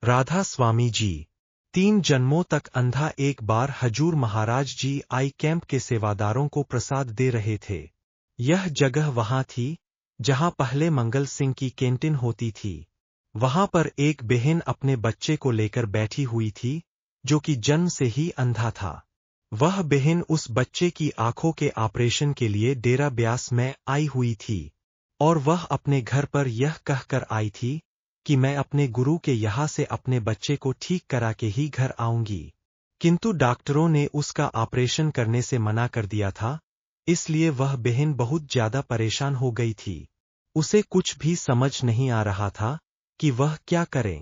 राधा स्वामी जी 3 जन्मों तक अंधा एक बार हजूर महाराज जी आई कैंप के सेवादारों को प्रसाद दे रहे थे। यह जगह वहां थी जहां पहले मंगल सिंह की कैंटीन होती थी। वहां पर एक बहन अपने बच्चे को लेकर बैठी हुई थी जो कि जन्म से ही अंधा था। वह बहन उस बच्चे की आंखों के ऑपरेशन के लिए डेरा ब्यास में आई हुई थी और वह अपने घर पर यह कहकर आई थी कि मैं अपने गुरु के यहाँ से अपने बच्चे को ठीक करा के ही घर आऊंगी। किंतु डॉक्टरों ने उसका ऑपरेशन करने से मना कर दिया था, इसलिए वह बहन बहुत ज्यादा परेशान हो गई थी। उसे कुछ भी समझ नहीं आ रहा था कि वह क्या करे।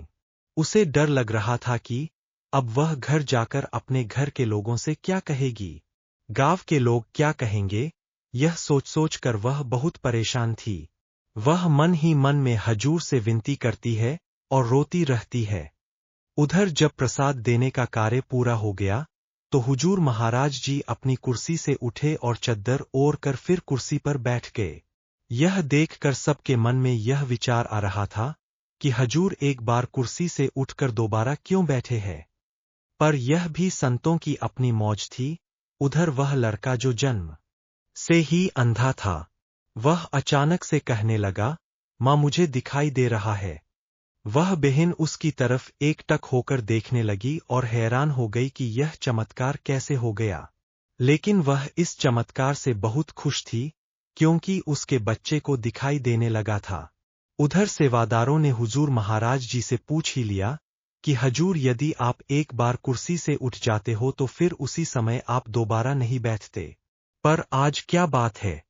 उसे डर लग रहा था कि अब वह घर जाकर अपने घर के लोगों से क्या कहेगी, गांव के लोग क्या कहेंगे। यह सोच कर वह बहुत परेशान थी। वह मन ही मन में हजूर से विनती करती है और रोती रहती है। उधर जब प्रसाद देने का कार्य पूरा हो गया तो हुजूर महाराज जी अपनी कुर्सी से उठे और चद्दर ओढ़ कर फिर कुर्सी पर बैठ गए। यह देखकर सबके मन में यह विचार आ रहा था कि हजूर एक बार कुर्सी से उठकर दोबारा क्यों बैठे हैं। पर यह भी संतों की अपनी मौज थी। उधर वह लड़का जो जन्म से ही अंधा था, वह अचानक से कहने लगा, माँ मुझे दिखाई दे रहा है। वह बहन उसकी तरफ एकटक होकर देखने लगी और हैरान हो गई कि यह चमत्कार कैसे हो गया। लेकिन वह इस चमत्कार से बहुत खुश थी क्योंकि उसके बच्चे को दिखाई देने लगा था। उधर सेवादारों ने हुजूर महाराज जी से पूछ ही लिया कि हजूर यदि आप एक बार कुर्सी से उठ जाते हो तो फिर उसी समय आप दोबारा नहीं बैठते, पर आज क्या बात है।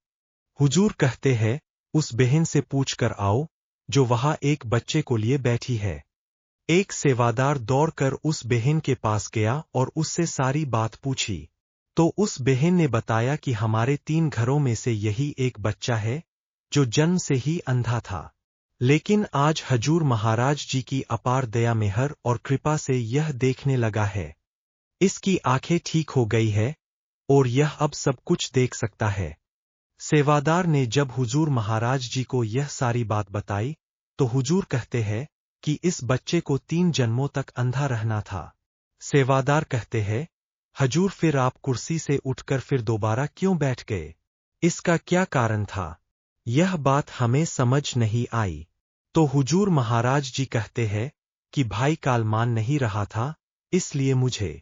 हुजूर कहते हैं उस बहन से पूछ कर आओ जो वहां एक बच्चे को लिए बैठी है। एक सेवादार दौड़कर उस बहन के पास गया और उससे सारी बात पूछी तो उस बहन ने बताया कि हमारे 3 घरों में से यही एक बच्चा है जो जन्म से ही अंधा था, लेकिन आज हजूर महाराज जी की अपार दया मेहर और कृपा से यह देखने लगा है। इसकी आंखें ठीक हो गई है और यह अब सब कुछ देख सकता है। सेवादार ने जब हुजूर महाराज जी को यह सारी बात बताई तो हुजूर कहते हैं कि इस बच्चे को 3 जन्मों तक अंधा रहना था। सेवादार कहते हैं, हजूर फिर आप कुर्सी से उठकर फिर दोबारा क्यों बैठ गए, इसका क्या कारण था। यह बात हमें समझ नहीं आई। तो हुजूर महाराज जी कहते हैं कि भाई काल मान नहीं रहा था, इसलिए मुझे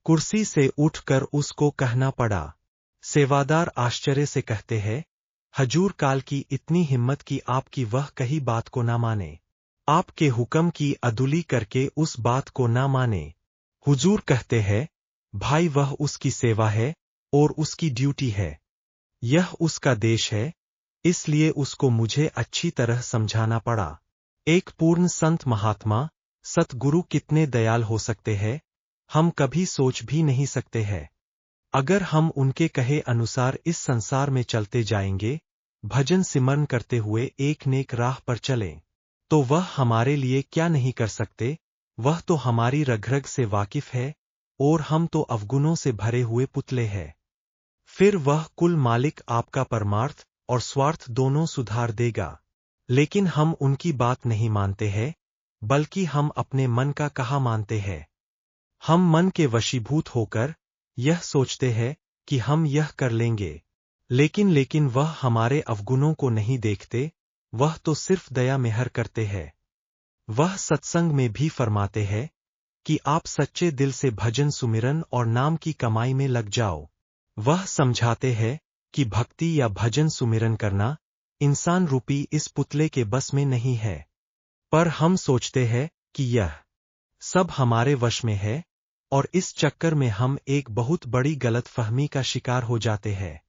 कुर्सी से उठकर उसको कहना पड़ा। सेवादार आश्चर्य से कहते हैं, हजूर काल की इतनी हिम्मत कि आपकी वह कही बात को ना माने, आपके हुक्म की अदुली करके उस बात को ना माने। हुजूर कहते हैं, भाई वह उसकी सेवा है और उसकी ड्यूटी है, यह उसका देश है, इसलिए उसको मुझे अच्छी तरह समझाना पड़ा। एक पूर्ण संत महात्मा सतगुरु कितने दयाल हो सकते हैं, हम कभी सोच भी नहीं सकते हैं। अगर हम उनके कहे अनुसार इस संसार में चलते जाएंगे, भजन सिमरन करते हुए एक नेक राह पर चलें, तो वह हमारे लिए क्या नहीं कर सकते। वह तो हमारी रग-रग से वाकिफ है और हम तो अवगुणों से भरे हुए पुतले हैं। फिर वह कुल मालिक आपका परमार्थ और स्वार्थ दोनों सुधार देगा। लेकिन हम उनकी बात नहीं मानते हैं, बल्कि हम अपने मन का कहा मानते हैं। हम मन के वशीभूत होकर यह सोचते हैं कि हम यह कर लेंगे, लेकिन वह हमारे अवगुणों को नहीं देखते, वह तो सिर्फ दया मेहर करते हैं। वह सत्संग में भी फरमाते हैं कि आप सच्चे दिल से भजन सुमिरन और नाम की कमाई में लग जाओ। वह समझाते हैं कि भक्ति या भजन सुमिरन करना इंसान रूपी इस पुतले के बस में नहीं है। पर हम सोचते हैं कि यह सब हमारे वश में है और इस चक्कर में हम एक बहुत बड़ी गलतफहमी का शिकार हो जाते हैं।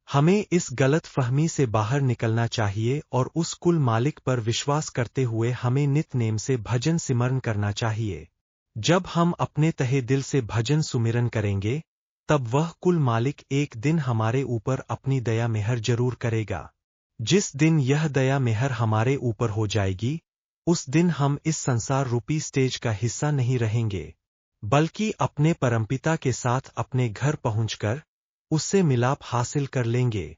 हमें इस गलतफहमी से बाहर निकलना चाहिए और उस कुल मालिक पर विश्वास करते हुए हमें नित नेम से भजन सिमरन करना चाहिए। जब हम अपने तहे दिल से भजन सुमिरन करेंगे, तब वह कुल मालिक एक दिन हमारे ऊपर अपनी दया मेहर जरूर करेगा। जिस दिन यह दया मेहर हमारे ऊपर हो जाएगी, उस दिन हम इस संसार रूपी स्टेज का हिस्सा नहीं रहेंगे, बल्कि अपने परमपिता के साथ अपने घर पहुंचकर उससे मिलाप हासिल कर लेंगे।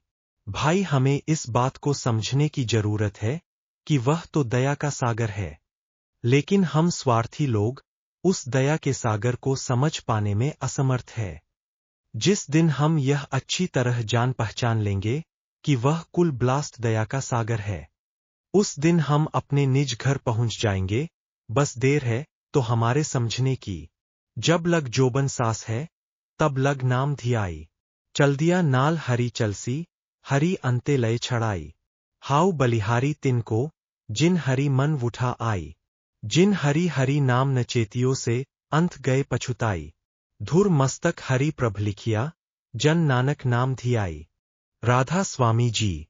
भाई हमें इस बात को समझने की जरूरत है कि वह तो दया का सागर है। लेकिन हम स्वार्थी लोग उस दया के सागर को समझ पाने में असमर्थ है। जिस दिन हम यह अच्छी तरह जान पहचान लेंगे कि वह कुल ब्लास्ट दया का सागर है, उस दिन हम अपने निज घर पहुंच जाएंगे। बस देर है तो हमारे समझने की, जब लग जोबन सास है तब लग नाम धियाई। चल दिया नाल हरी चलसी, हरी अंते लय छड़ाई। हाउ बलिहारी तिनको, जिन हरी मन उठा आई। जिन हरी हरी नाम न चेतियों से, अंत गए पछुताई। धुर मस्तक हरि प्रभ लिखिया, जन नानक नाम धियाई। राधा स्वामी जी।